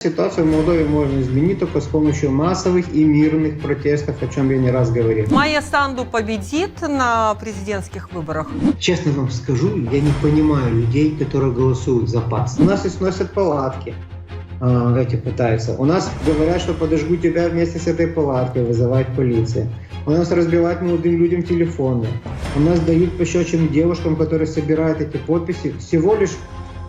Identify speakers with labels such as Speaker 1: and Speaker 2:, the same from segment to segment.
Speaker 1: Ситуацию в Молдове можно изменить только с помощью массовых и мирных протестов, о чем я не раз говорил.
Speaker 2: Майя Санду победит на президентских выборах?
Speaker 1: Честно вам скажу, я не понимаю людей, которые голосуют за ПАС. У нас и сносят палатки, эти пытаются. У нас говорят, что подожгу тебя вместе с этой палаткой, вызывает полиция. У нас разбивают молодым людям телефоны. У нас дают пощечины девушкам, которые собирают эти подписи. Всего лишь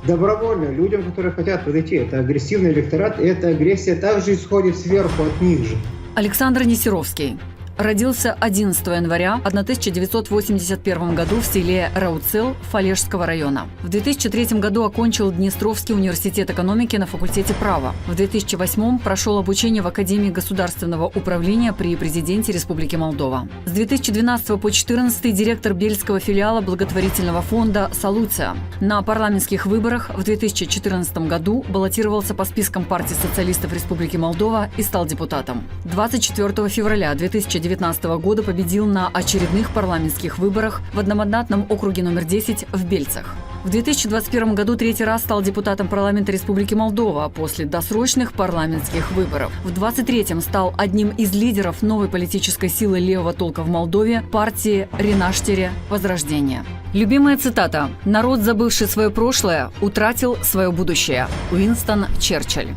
Speaker 1: добровольно людям, которые хотят подойти. Это агрессивный электорат, и эта агрессия также исходит сверху от них же.
Speaker 3: Александр Нестеровский родился 11 января 1981 году в селе Рауцел Фалежского района. В 2003 году окончил Днестровский университет экономики на факультете права. В 2008 прошел обучение в Академии государственного управления при президенте Республики Молдова. С 2012 по 2014 директор Бельского филиала благотворительного фонда «Салуция». На парламентских выборах в 2014 году баллотировался по спискам партии социалистов Республики Молдова и стал депутатом. 24 февраля 2019 года победил на очередных парламентских выборах в одномандатном округе номер 10 в Бельцах. В 2021 году третий раз стал депутатом парламента Республики Молдова после досрочных парламентских выборов. В 2023 стал одним из лидеров новой политической силы левого толка в Молдове партии Ринаштере Возрождение. Любимая цитата: «Народ, забывший свое прошлое, утратил свое будущее». Уинстон Черчилль.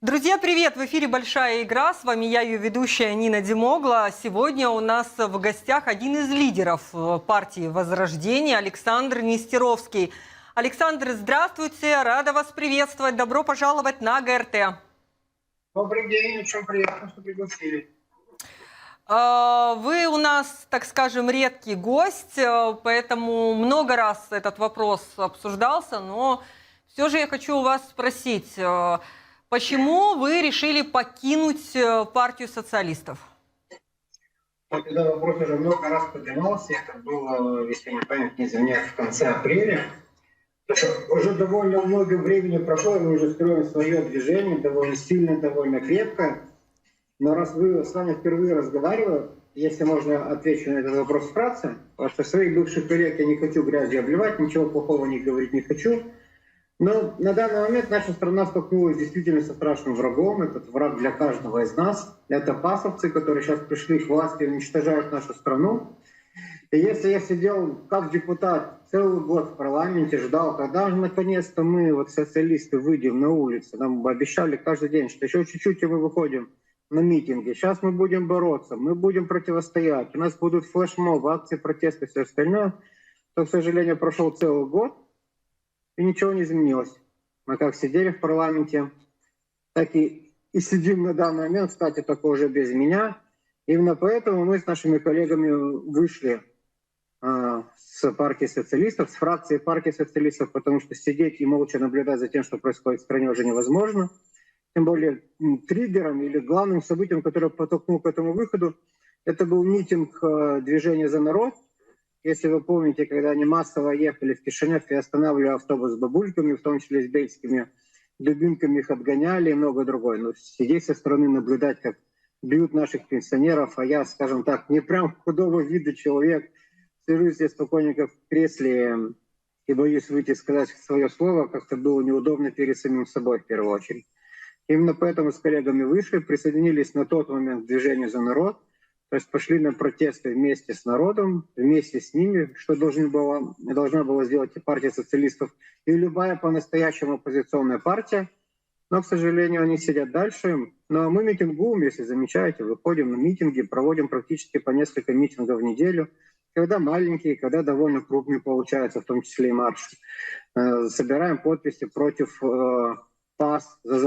Speaker 2: Друзья, привет! В эфире «Большая игра». С вами я, ее ведущая Нина Демогла. Сегодня у нас в гостях один из лидеров партии «Возрождение» Александр Нестеровский. Александр, здравствуйте! Рада вас приветствовать. Добро пожаловать на ГРТ.
Speaker 1: Добрый день, очень приятно, что пригласили.
Speaker 2: Вы у нас, так скажем, редкий гость, поэтому много раз этот вопрос обсуждался, но все же я хочу у вас спросить, почему вы решили покинуть партию социалистов?
Speaker 1: Этот вопрос уже много раз поднимался. Это было, если не память не изменяет, в конце апреля. Уже довольно много времени прошло, мы уже строим свое движение, довольно сильно, довольно крепко. Но раз вы с вами впервые разговариваю, если можно, отвечу на этот вопрос вкратце, потому что своих бывших коллег я не хочу грязью обливать, ничего плохого не говорить не хочу. Но на данный момент наша страна столкнулась действительно со страшным врагом. Этот враг для каждого из нас. Это пасовцы, которые сейчас пришли к власти и уничтожают нашу страну. И если я сидел как депутат целый год в парламенте, ждал, когда же наконец-то мы, вот социалисты, выйдем на улицу. Нам обещали каждый день, что еще чуть-чуть и мы выходим на митинги. Сейчас мы будем бороться, мы будем противостоять. У нас будут флешмобы, акции протеста и все остальное. То, к сожалению, прошел целый год. И ничего не изменилось. Мы как сидели в парламенте, так и сидим на данный момент, кстати, только уже без меня. Именно поэтому мы с нашими коллегами вышли с партии социалистов, с фракции партии социалистов, потому что сидеть и молча наблюдать за тем, что происходит в стране, уже невозможно. Тем более триггером или главным событием, которое подтолкнуло к этому выходу, это был митинг «Движение за народ». Если вы помните, когда они массово ехали в Кишинев и останавливали автобус с бабульками, в том числе с бельскими дубинками, их отгоняли и много другое. Но сидеть со стороны, наблюдать, как бьют наших пенсионеров, а я, скажем так, не прям худого вида человек, сижу здесь спокойненько в кресле и боюсь выйти сказать свое слово, как-то было неудобно перед самим собой в первую очередь. Именно поэтому с коллегами вышли, присоединились на тот момент к движению «За народ». То есть пошли на протесты вместе с народом, вместе с ними, что должна была сделать и партия социалистов, и любая по-настоящему оппозиционная партия. Но, к сожалению, они сидят дальше. Но мы митингуем, если замечаете, выходим на митинги, проводим практически по несколько митингов в неделю. Когда маленькие, когда довольно крупные получаются, в том числе и марши. Собираем подписи против ПАС за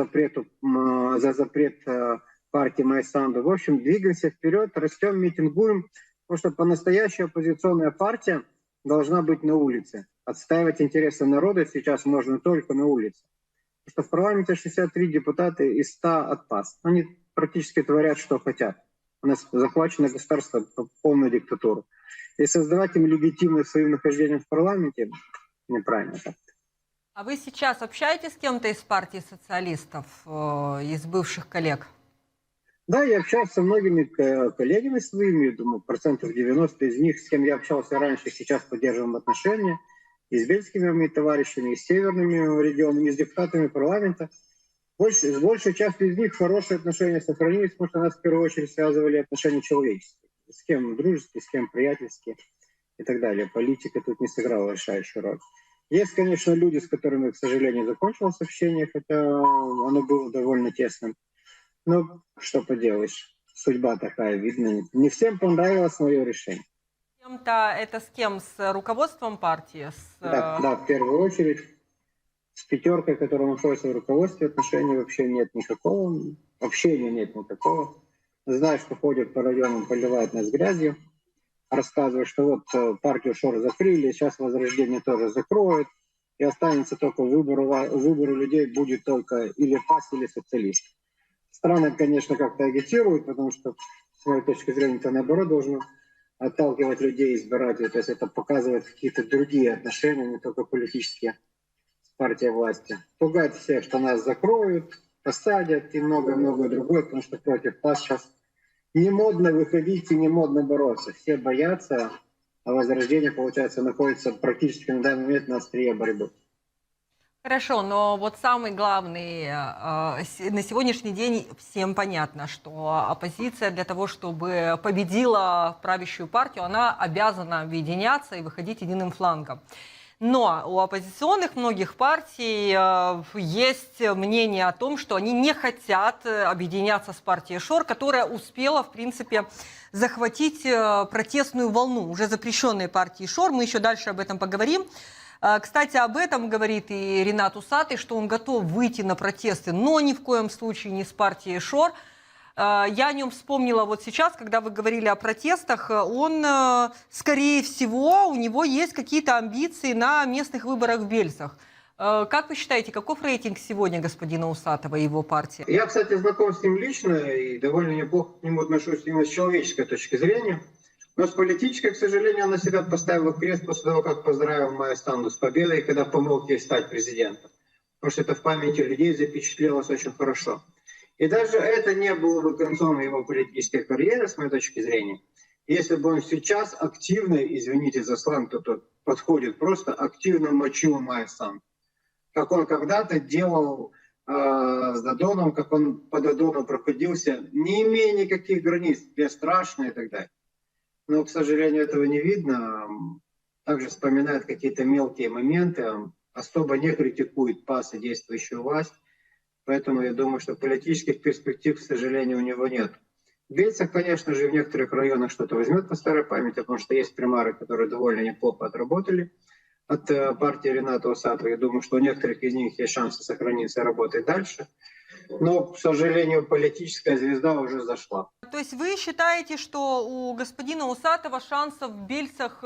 Speaker 1: запрет партии Майи Санду. В общем, двигаемся вперед, растем, митингуем, потому что по-настоящему оппозиционная партия должна быть на улице. Отстаивать интересы народа сейчас можно только на улице. Потому что в парламенте 63 депутата из 100 от ПАС. Они практически творят, что хотят. У нас захвачено государство по полную диктатуру. И создавать им легитимность своим нахождением в парламенте неправильно так.
Speaker 2: А вы сейчас общаетесь с кем-то из партии социалистов, из бывших коллег?
Speaker 1: Да, я общался со многими коллегами своими, думаю, 90% из них, с кем я общался раньше, сейчас поддерживаем отношения. И с бельскими моими товарищами, и с северными регионами, и с депутатами парламента. С большей частью из них хорошие отношения сохранились, потому что нас в первую очередь связывали отношения человеческие. С кем дружеские, с кем приятельские и так далее. Политика тут не сыграла решающую роль. Есть, конечно, люди, с которыми, к сожалению, закончилось общение, хотя оно было довольно тесным. Но что поделаешь, судьба такая, видно. Не всем понравилось мое решение.
Speaker 2: Это с кем? С руководством партии?
Speaker 1: Да, в первую очередь. С пятеркой, которая находится в руководстве, отношений вообще нет никакого. Общения нет никакого. Знаю, что ходят по районам, поливают нас грязью. Рассказывают, что вот партию ШОР закрыли, сейчас Возрождение тоже закроют. И останется только выбор людей будет только или ПАС, или социалист. Странно, конечно, как-то агитируют, потому что, с моей точки зрения, это наоборот должно отталкивать людей, избирателей. То есть это показывает какие-то другие отношения, не только политические, с партией власти. Пугать всех, что нас закроют, посадят и многое-многое другое, потому что против ПАС сейчас не модно выходить и не модно бороться. Все боятся, а Возрождение, получается, находится практически на данный момент на острие борьбы.
Speaker 2: Хорошо, но вот самый главный, на сегодняшний день всем понятно, что оппозиция для того, чтобы победила правящую партию, она обязана объединяться и выходить единым флангом. Но у оппозиционных многих партий есть мнение о том, что они не хотят объединяться с партией ШОР, которая успела, в принципе, захватить протестную волну, уже запрещенной партии ШОР. Мы еще дальше об этом поговорим. Кстати, об этом говорит и Ринат Усатый, что он готов выйти на протесты, но ни в коем случае не с партией ШОР. Я о нем вспомнила вот сейчас, когда вы говорили о протестах. Он, скорее всего, у него есть какие-то амбиции на местных выборах в Бельцах. Как вы считаете, каков рейтинг сегодня господина Усатова и его партии?
Speaker 1: Я, кстати, знаком с ним лично и довольно неплохо к нему отношусь именно с человеческой точки зрения. Но с политической, к сожалению, он на себя поставил крест после того, как поздравил Майю Санду с победой, когда помог ей стать президентом. Потому что это в памяти людей запечатлелось очень хорошо. И даже это не было бы концом его политической карьеры, с моей точки зрения. Если бы он сейчас активно, извините за сленг, кто подходит, просто активно мочил Майю Санду. Как он когда-то делал с Додоном, как он по Додону проходился, не имея никаких границ, бесстрашно и так далее. Но, к сожалению, этого не видно. Также вспоминает какие-то мелкие моменты, особо не критикует ПАС и действующую власть. Поэтому я думаю, что политических перспектив, к сожалению, у него нет. В Бельцах, конечно же, в некоторых районах что-то возьмет по старой памяти, потому что есть примары, которые довольно неплохо отработали от партии Рината Усатова. Я думаю, что у некоторых из них есть шансы сохраниться и работать дальше. Но, к сожалению, политическая звезда уже зашла.
Speaker 2: То есть вы считаете, что у господина Усатова шансов в Бельцах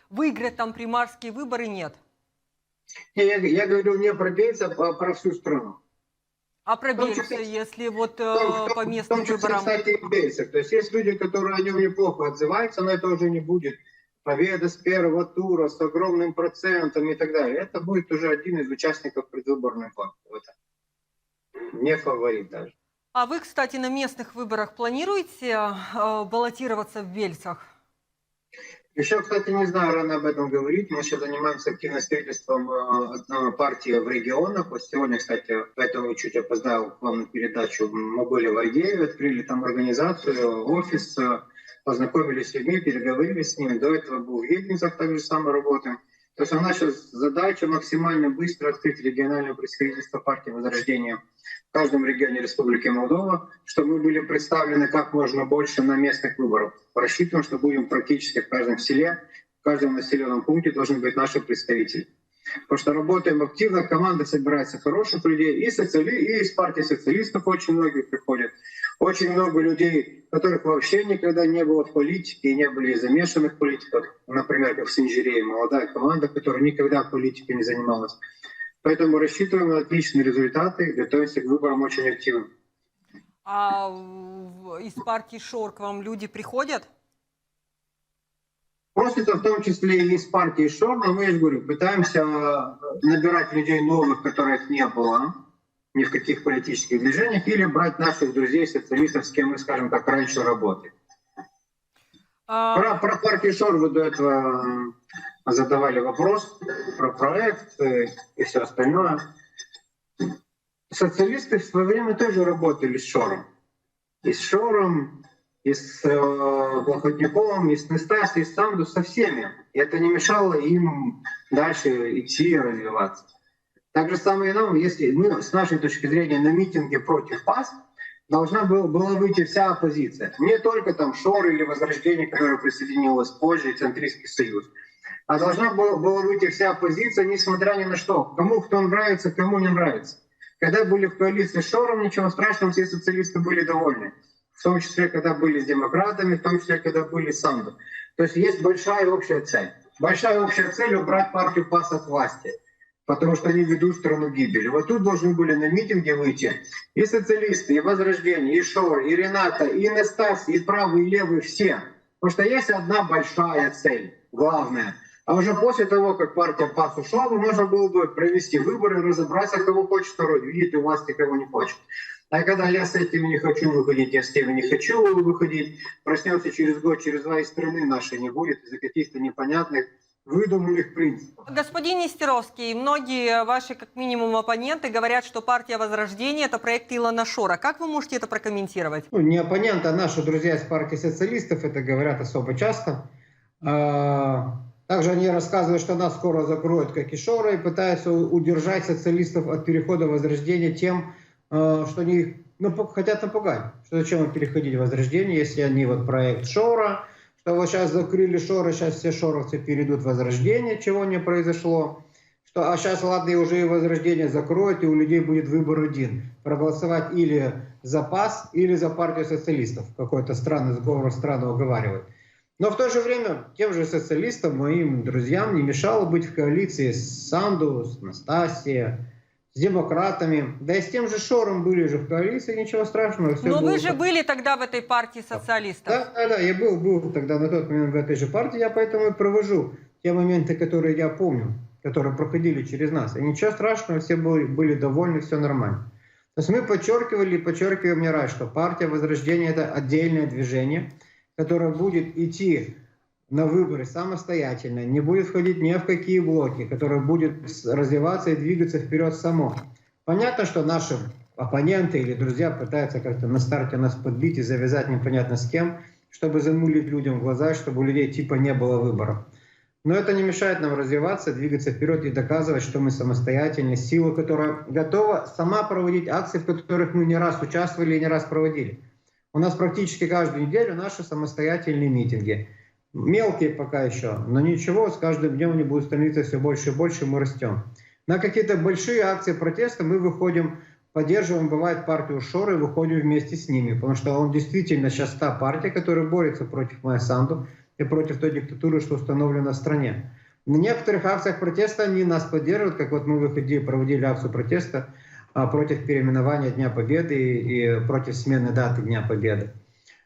Speaker 2: выиграть там примарские выборы нет?
Speaker 1: Я говорю не про Бельцев, а про всю страну.
Speaker 2: А про Бельцы, если вот по местным выборам?
Speaker 1: Кстати, в Бельцах. То есть есть люди, которые о нем неплохо отзываются, но это уже не будет победа с первого тура, с огромным процентом и так далее. Это будет уже один из участников предвыборной кампании. Не фаворит даже.
Speaker 2: А вы, кстати, на местных выборах планируете баллотироваться в Бельцах?
Speaker 1: Еще, кстати, не знаю, рано об этом говорить. Мы сейчас занимаемся активным строительством партии в регионах. Вот сегодня, кстати, поэтому чуть опоздал к вам на передачу. Мы были в Айгееве, открыли там организацию, офис, познакомились с людьми, переговорили с ними. До этого был в Ельницах, так же самое работаем. То есть наша задача максимально быстро открыть региональное представительство партии Возрождения в каждом регионе Республики Молдова, чтобы мы были представлены как можно больше на местных выборах. Рассчитываем, что будем практически в каждом селе, в каждом населенном пункте должны быть наши представители. Потому что работаем активно, команда собирается хороших людей, и из партии социалистов очень многие приходят. Очень много людей, которых вообще никогда не было в политике и не были замешаны в политике. Например, как в Синжирее, молодая команда, которая никогда политикой не занималась. Поэтому рассчитываем на отличные результаты, готовимся к выборам очень активно.
Speaker 2: А из партии ШОР к вам люди приходят?
Speaker 1: Просится в том числе и из партии ШОР, но мы, я же говорю, пытаемся набирать людей новых, которых не было. ни в каких политических движениях, или брать наших друзей, социалистов, с кем мы, скажем так, раньше работали. Про партию ШОР вы до этого задавали вопрос, про проект и все остальное. Социалисты в свое время тоже работали с ШОРом. И с ШОРом, и с Плохотниковым, и с Настасией, и с Санду, со всеми. И это не мешало им дальше идти и развиваться. Так же самое и нам, если мы, с нашей точки зрения, на митинге против ПАС должна была выйти вся оппозиция. Не только там ШОР или Возрождение, которое присоединилось позже, и Центристский союз. А должна была выйти вся оппозиция, несмотря ни на что. Кому кто нравится, кому не нравится. Когда были в коалиции с ШОРом, ничего страшного, все социалисты были довольны. В том числе, когда были с демократами, в том числе, когда были с Санду. То есть есть большая общая цель. Большая общая цель — убрать партию ПАС от власти, потому что они ведут страну к гибели. Вот тут должны были на митинге выйти и социалисты, и Возрождение, и ШОР, и Рената, и Настасия, и правые, и левые, все. Потому что есть одна большая цель, главная. А уже после того, как партия ПАС ушла, можно было бы провести выборы, разобраться, кого хочет народ, видеть у власти, кого не хочет. А когда я с этими не хочу выходить, я с теми не хочу выходить, проснемся через год, через два, и страны нашей не будет из-за каких-то непонятных выдуманных принципов.
Speaker 2: Господин Нестеровский, многие ваши, как минимум, оппоненты говорят, что партия Возрождения – это проект Илона Шора. Как вы можете это прокомментировать?
Speaker 1: Ну, не оппоненты, а наши друзья из партии социалистов это говорят особо часто. Также они рассказывают, что нас скоро закроют, как и Шора, и пытаются удержать социалистов от перехода в Возрождение тем, что они хотят напугать. Что зачем им переходить в Возрождение, если они вот проект Шора, что вот сейчас закрыли Шора, сейчас все шоровцы перейдут в Возрождение, чего не произошло. А сейчас, ладно, и уже и Возрождение закроют, и у людей будет выбор один. Проголосовать или за ПАС, или за партию социалистов. Какой-то странный сговор странно уговаривает. Но в то же время тем же социалистам, моим друзьям, не мешало быть в коалиции с Санду, с Настасией, с демократами. Да и с тем же Шором были же в коалиции, ничего страшного.
Speaker 2: Но вы же были тогда в этой партии социалистов.
Speaker 1: Да, я был тогда на тот момент в этой же партии, я поэтому и провожу те моменты, которые я помню, которые проходили через нас. И ничего страшного, все были довольны, все нормально. То есть мы подчеркиваем не раз, что партия Возрождения — это отдельное движение, которая будет идти на выборы самостоятельно, не будет входить ни в какие блоки, которая будет развиваться и двигаться вперед само. Понятно, что наши оппоненты или друзья пытаются как-то на старте нас подбить и завязать непонятно с кем, чтобы замылить людям глаза, чтобы у людей типа не было выборов. Но это не мешает нам развиваться, двигаться вперед и доказывать, что мы самостоятельная сила, которая готова сама проводить акции, в которых мы не раз участвовали и не раз проводили. У нас практически каждую неделю наши самостоятельные митинги. Мелкие пока еще, но ничего, с каждым днем они будут становиться все больше и больше, мы растем. На какие-то большие акции протеста мы выходим, поддерживаем, бывает, партию Шора и выходим вместе с ними, потому что он действительно сейчас та партия, которая борется против Майя Санду и против той диктатуры, что установлена в стране. На некоторых акциях протеста они нас поддерживают, как вот мы проводили акцию протеста против переименования Дня Победы и против смены даты Дня Победы.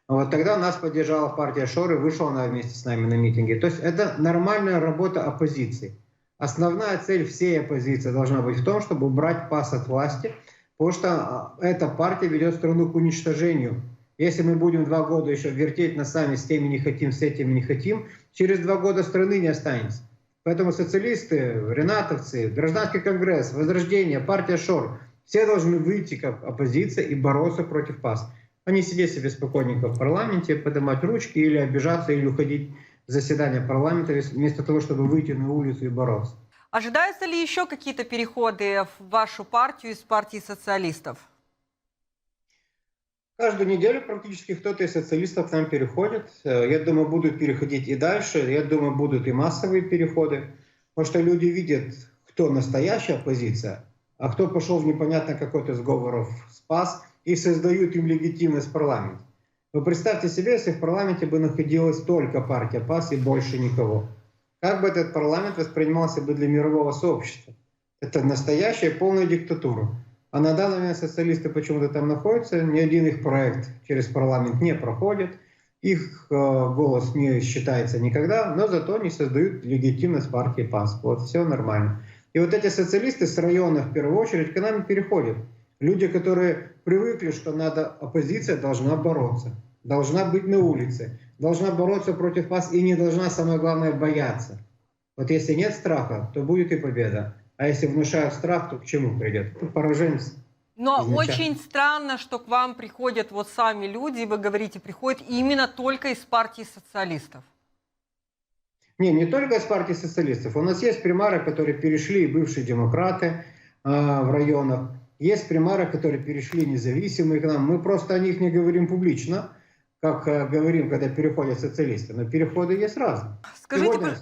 Speaker 1: Вот тогда нас поддержала партия Шоры, вышла она вместе с нами на митинги. То есть это нормальная работа оппозиции. Основная цель всей оппозиции должна быть в том, чтобы убрать ПАС от власти, потому что эта партия ведет страну к уничтожению. Если мы будем 2 года еще вертеть носами, с теми не хотим, с этими не хотим, через 2 года страны не останется. Поэтому социалисты, ренатовцы, Гражданский конгресс, Возрождение, партия ШОР — все должны выйти как оппозиция и бороться против ПАС. А не сидеть себе спокойненько в парламенте, поднимать ручки или обижаться, или уходить в заседание парламента, вместо того, чтобы выйти на улицу и бороться.
Speaker 2: Ожидаются ли еще какие-то переходы в вашу партию из партии социалистов?
Speaker 1: Каждую неделю практически кто-то из социалистов к нам переходит. Я думаю, будут переходить и дальше. Я думаю, будут и массовые переходы. Потому что люди видят, кто настоящая оппозиция, а кто пошел в непонятно какой-то сговоров с ПАС, и создают им легитимность в парламенте. Вы представьте себе, если в парламенте бы находилась только партия ПАС и больше никого. Как бы этот парламент воспринимался бы для мирового сообщества? Это настоящая полная диктатура. А на данный момент социалисты почему-то там находятся, ни один их проект через парламент не проходит, их голос не считается никогда, но зато они создают легитимность партии ПАС. Вот, все нормально. И вот эти социалисты с района в первую очередь к нам переходят. Люди, которые привыкли, что оппозиция должна бороться, должна быть на улице, должна бороться против вас и не должна, самое главное, бояться. Вот если нет страха, то будет и победа. А если внушают страх, то к чему придет? Поражение.
Speaker 2: Но очень странно, что к вам приходят вот сами люди, вы говорите, приходят именно только из партии социалистов.
Speaker 1: Не только из партии социалистов. У нас есть примары, которые перешли, бывшие демократы в районах. Есть примары, которые перешли независимые к нам. Мы просто о них не говорим публично, как говорим, когда переходят социалисты. Но переходы есть разные.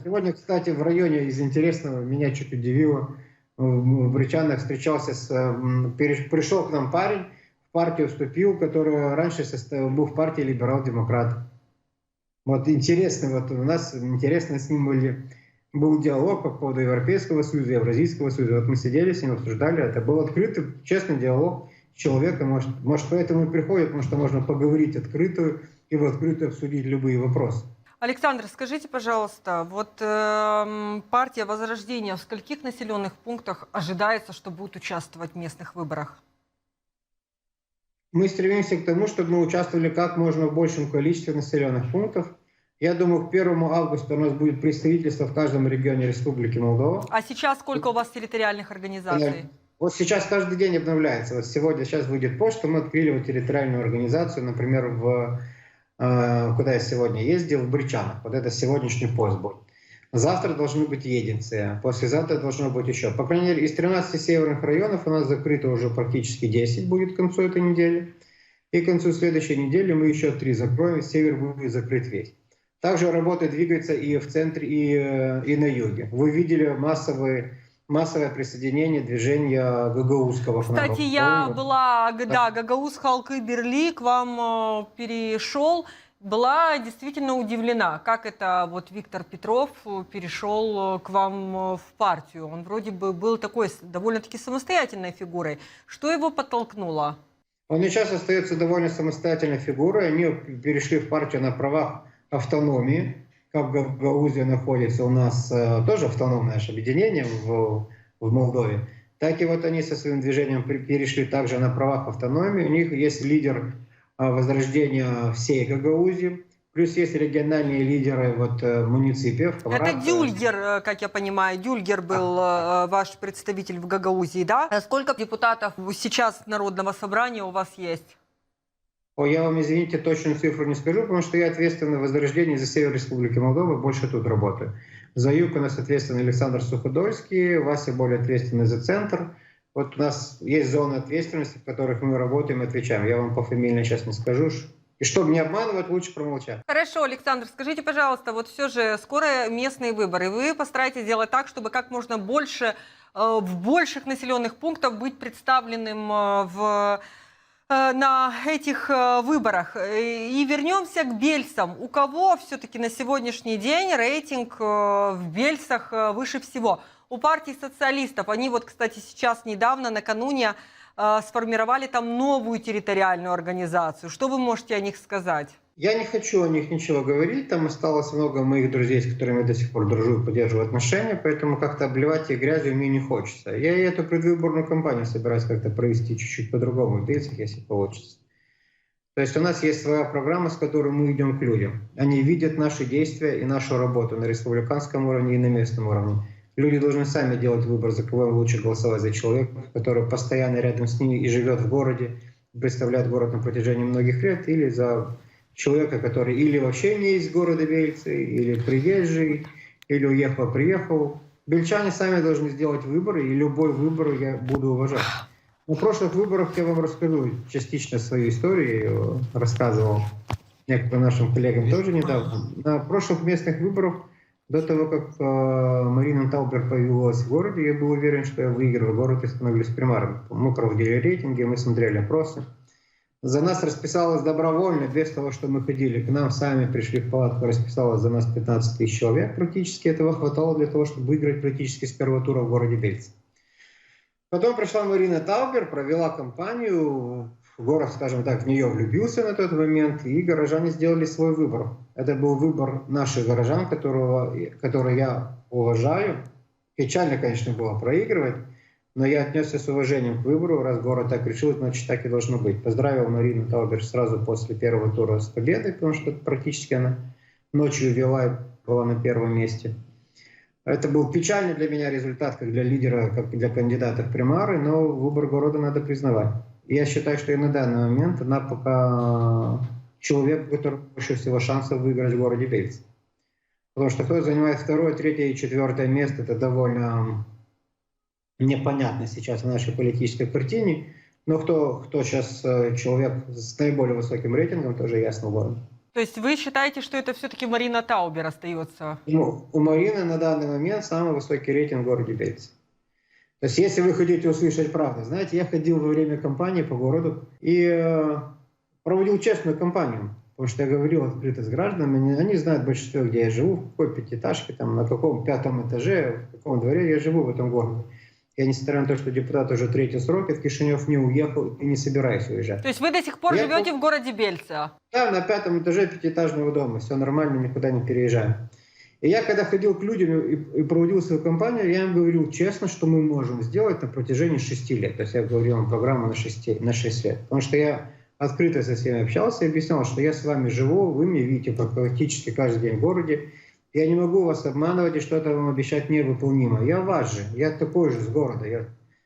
Speaker 1: Сегодня, кстати, в районе из интересного, меня чуть удивило, в Бричанах пришел к нам парень, в партию вступил, который раньше был в партии либерал-демократ. Вот интересно, вот у нас интересно с ним был диалог по поводу Европейского Союза, Евразийского Союза. Вот мы сидели с ним, обсуждали, это был открытый, честный диалог с человеком. Может поэтому и приходят, потому что можно поговорить открыто и в открытую обсудить любые вопросы.
Speaker 2: Александр, скажите, пожалуйста, вот партия Возрождения в скольких населенных пунктах ожидается, что будет участвовать в местных выборах?
Speaker 1: Мы стремимся к тому, чтобы мы участвовали как можно в большем количестве населенных пунктов. Я думаю, к 1 августа у нас будет представительство в каждом регионе Республики Молдова.
Speaker 2: А сейчас сколько у вас территориальных организаций?
Speaker 1: Вот сейчас каждый день обновляется. Вот сейчас выйдет почта, мы открыли вот территориальную организацию, например, куда я сегодня ездил, в Бричанах. Вот это сегодняшний пост будет. Завтра должны быть единцы, послезавтра должно быть еще. По крайней мере, из 13 северных районов у нас закрыто уже практически 10 будет к концу этой недели. И к концу следующей недели мы еще 3 закроем, север будет закрыт весь. Также работа двигается и в центре, и на юге. Вы видели массовое присоединение движения гагаузского.
Speaker 2: Кстати, я была, Гагауз Халкы Берли к вам перешел. Была действительно удивлена, как это вот Виктор Петров перешел к вам в партию. Он вроде бы был такой довольно-таки самостоятельной фигурой. Что его подтолкнуло?
Speaker 1: Он и сейчас остается довольно самостоятельной фигурой. Они перешли в партию на правах автономии. Как в Гагаузе находится у нас тоже автономное наше объединение в Молдове. Так и вот они со своим движением перешли также на правах автономии. У них есть лидер Возрождения всей Гагаузе, плюс есть региональные лидеры муниципиев.
Speaker 2: Это Дюльгер, как я понимаю, Дюльгер был ваш представитель в Гагаузии, да? Сколько депутатов сейчас Народного собрания у вас есть?
Speaker 1: Я вам, извините, точную цифру не скажу, потому что я ответственный в Возрождении за север Республики Молдова, больше тут работаю. За юг у нас ответственный Александр Суходольский, Вася более ответственный за центр. Вот у нас есть зоны ответственности, в которых мы работаем и отвечаем. Я вам пофамильно сейчас не скажу. И чтобы не обманывать, лучше промолчать.
Speaker 2: Хорошо, Александр, скажите, пожалуйста, вот все же скоро местные выборы. Вы постараетесь сделать так, чтобы как можно больше, в больших населенных пунктах быть представленным на этих выборах. И вернемся к Бельцам. У кого все-таки на сегодняшний день рейтинг в Бельцах выше всего? У партии социалистов. Они вот, кстати, сейчас недавно, накануне, сформировали там новую территориальную организацию. Что вы можете о них сказать?
Speaker 1: Я не хочу о них ничего говорить. Там осталось много моих друзей, с которыми я до сих пор дружу и поддерживаю отношения, поэтому как-то обливать их грязью мне не хочется. Я и эту предвыборную кампанию собираюсь как-то провести чуть-чуть по-другому в Бельцах, если получится. То есть у нас есть своя программа, с которой мы идем к людям. Они видят наши действия и нашу работу на республиканском уровне и на местном уровне. Люди должны сами делать выбор, за кого им лучше голосовать, за человека, который постоянно рядом с ними и живет в городе, представляет город на протяжении многих лет, или за человека, который или вообще не из города Бельцы, или приезжий, или уехал-приехал. Бельчане сами должны сделать выбор, и любой выбор я буду уважать. На прошлых выборах я вам расскажу частично свою историю, рассказывал некоторым нашим коллегам тоже недавно. На прошлых местных выборах, до того, как Марина Таубер появилась в городе, я был уверен, что я выигрываю город и становлюсь примаром. Мы проводили рейтинги, мы смотрели опросы. За нас расписалось добровольно, без того, что мы ходили. К нам сами пришли в палатку, расписалось за нас 15 тысяч человек практически. Этого хватало для того, чтобы выиграть практически с первого тура в городе Бельцы. Потом пришла Марина Таубер, провела кампанию. Город, скажем так, в нее влюбился на тот момент, и горожане сделали свой выбор. Это был выбор наших горожан, который я уважаю. Печально, конечно, было проигрывать, Но я отнесся с уважением к выбору. Раз город так решил, значит, так и должно быть. Поздравил Марину Таубер сразу после первого тура с победой, потому что практически она ночью вела и была на первом месте. Это был печальный для меня результат, как для лидера, как для кандидата в примары, но выбор города надо признавать. И я считаю, что и на данный момент она пока человек, у которого больше всего шансов выиграть в городе Бельце. Потому что кто занимает второе, третье и четвертое место, это довольно непонятно сейчас в нашей политической картине. Но кто сейчас человек с наиболее высоким рейтингом, тоже ясно в городе.
Speaker 2: То есть вы считаете, что это все-таки Марина Таубер остается?
Speaker 1: Ну, у Марины на данный момент самый высокий рейтинг в городе Бельце. То есть если вы хотите услышать правду, знаете, я ходил во время кампании по городу и проводил честную кампанию. Потому что я говорил открыто с гражданами, они знают большинство, где я живу, в какой пятиэтажке, там, на каком пятом этаже, в каком дворе я живу в этом городе. Я, несмотря на то, что депутат уже третий срок, я в Кишинев не уехал и не собираюсь уезжать.
Speaker 2: То есть вы до сих пор живете в городе Бельце?
Speaker 1: Да, на пятом этаже пятиэтажного дома, все нормально, никуда не переезжаем. И я, когда ходил к людям и проводил свою кампанию, я им говорил честно, что мы можем сделать на протяжении 6 лет. То есть я говорил вам программу на 6 лет. Потому что я открыто со всеми общался и объяснял, что я с вами живу, вы меня видите практически каждый день в городе. Я не могу вас обманывать и что-то вам обещать невыполнимо. Я ваш же, я такой же с города. Я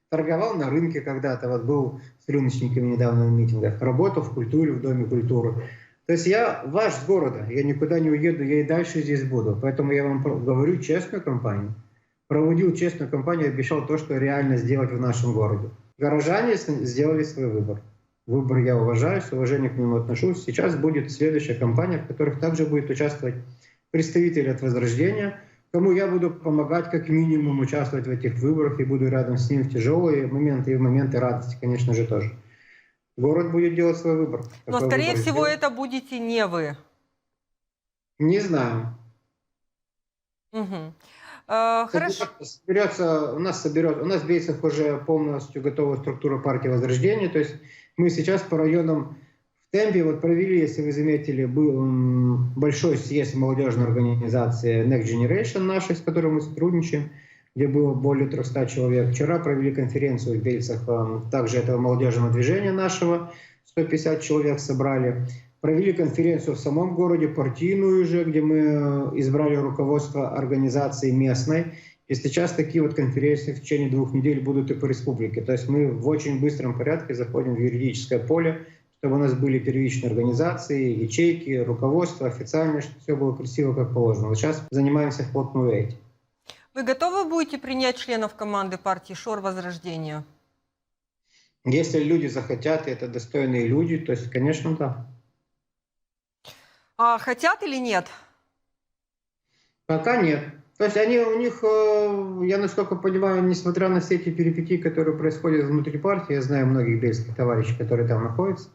Speaker 1: торговал на рынке когда-то, вот был с рыночниками недавно на митингах, работал в культуре, в Доме культуры. То есть я ваш с города, я никуда не уеду, я и дальше здесь буду. Поэтому я вам говорю честную кампанию. Проводил честную кампанию, обещал то, что реально сделать в нашем городе. Горожане сделали свой выбор. Выбор я уважаю, с уважением к нему отношусь. Сейчас будет следующая кампания, в которой также будет участвовать представители от Возрождения, кому я буду помогать как минимум участвовать в этих выборах и буду рядом с ним в тяжелые моменты и в моменты радости, конечно же, тоже. Город будет делать свой выбор.
Speaker 2: Но, скорее всего, это будете не вы.
Speaker 1: Не знаю.
Speaker 2: Угу. Хорошо.
Speaker 1: У нас в Бельцах уже полностью готова структура партии Возрождения, то есть мы сейчас по районам в темпе вот провели, если вы заметили, был большой съезд молодежной организации Next Generation нашей, с которой мы сотрудничаем, где было более 300 человек. Вчера провели конференцию в Бельцах, также этого молодежного движения нашего, 150 человек собрали. Провели конференцию в самом городе, партийную уже, где мы избрали руководство организации местной. И сейчас такие вот конференции в течение 2 недель будут и по республике. То есть мы в очень быстром порядке заходим в юридическое поле, чтобы у нас были первичные организации, ячейки, руководство официальное, чтобы все было красиво, как положено. Вот сейчас занимаемся вплотную этим.
Speaker 2: Вы готовы будете принять членов команды партии ШОР Возрождения?
Speaker 1: Если люди захотят, и это достойные люди, то есть, конечно, да.
Speaker 2: А хотят или нет?
Speaker 1: Пока нет. То есть у них, я насколько понимаю, несмотря на все эти перипетии, которые происходят внутри партии, я знаю многих бельских товарищей, которые там находятся,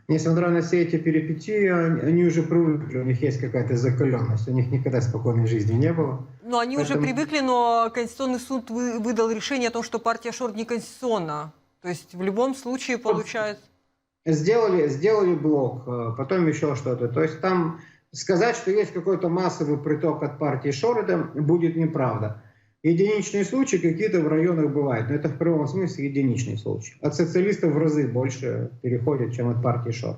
Speaker 1: несмотря на все эти перипетии, они уже привыкли, у них есть какая-то закаленность, у них никогда спокойной жизни не было.
Speaker 2: Ну, они уже привыкли, но Конституционный суд выдал решение о том, что партия ШОР неконституционна. То есть в любом случае получается...
Speaker 1: Сделали блок, потом еще что-то. То есть там сказать, что есть какой-то массовый приток от партии ШОР, это будет неправда. Единичные случаи какие-то в районах бывают, но это в прямом смысле единичный случай. От социалистов в разы больше переходят, чем от партии ШОР.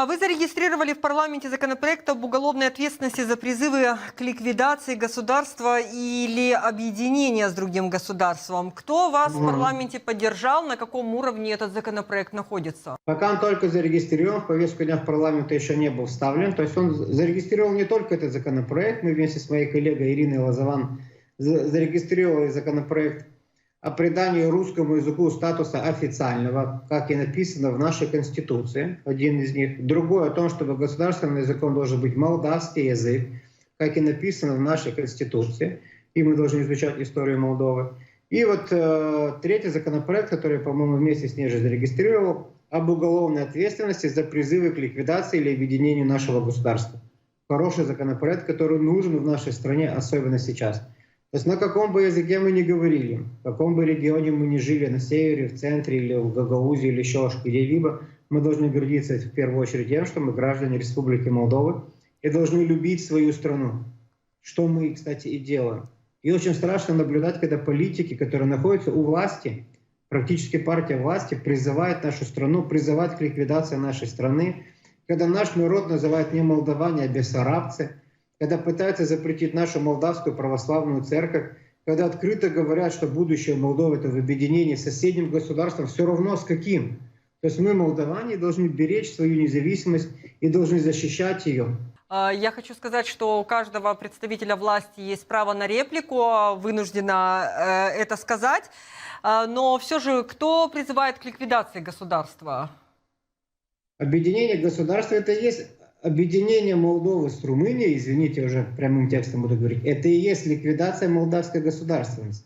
Speaker 2: Вы зарегистрировали в парламенте законопроект об уголовной ответственности за призывы к ликвидации государства или объединения с другим государством. Кто вас в парламенте поддержал? На каком уровне этот законопроект находится?
Speaker 1: Пока он только зарегистрирован, в повестку дня в парламенте еще не был вставлен. То есть он зарегистрировал не только этот законопроект. Мы вместе с моей коллегой Ириной Лозован зарегистрировали законопроект о придании русскому языку статуса официального, как и написано в нашей Конституции, один из них. Другой о том, чтобы государственным языком должен быть молдавский язык, как и написано в нашей Конституции. И мы должны изучать историю Молдовы. И вот третий законопроект, который, по-моему, вместе с ней же зарегистрировал, об уголовной ответственности за призывы к ликвидации или объединению нашего государства. Хороший законопроект, который нужен в нашей стране, особенно сейчас. То есть на каком бы языке мы ни говорили, в каком бы регионе мы ни жили, на севере, в центре, или в Гагаузии, или еще где-либо, мы должны гордиться в первую очередь тем, что мы граждане Республики Молдовы и должны любить свою страну. Что мы, кстати, и делаем. И очень страшно наблюдать, когда политики, которые находятся у власти, практически партия власти, призывает нашу страну, призывает к ликвидации нашей страны, когда наш народ называют не молдаване, а бессарабцы, когда пытаются запретить нашу молдавскую православную церковь, когда открыто говорят, что будущее Молдовы — это в объединении с соседним государством, все равно с каким. То есть мы, молдаване, должны беречь свою независимость и должны защищать ее.
Speaker 2: Я хочу сказать, что у каждого представителя власти есть право на реплику, вынуждена это сказать. Но все же, кто призывает к ликвидации государства?
Speaker 1: Объединение государства — это и есть объединение Молдовы с Румынией, извините, уже прямым текстом буду говорить, это и есть ликвидация молдавской государственности.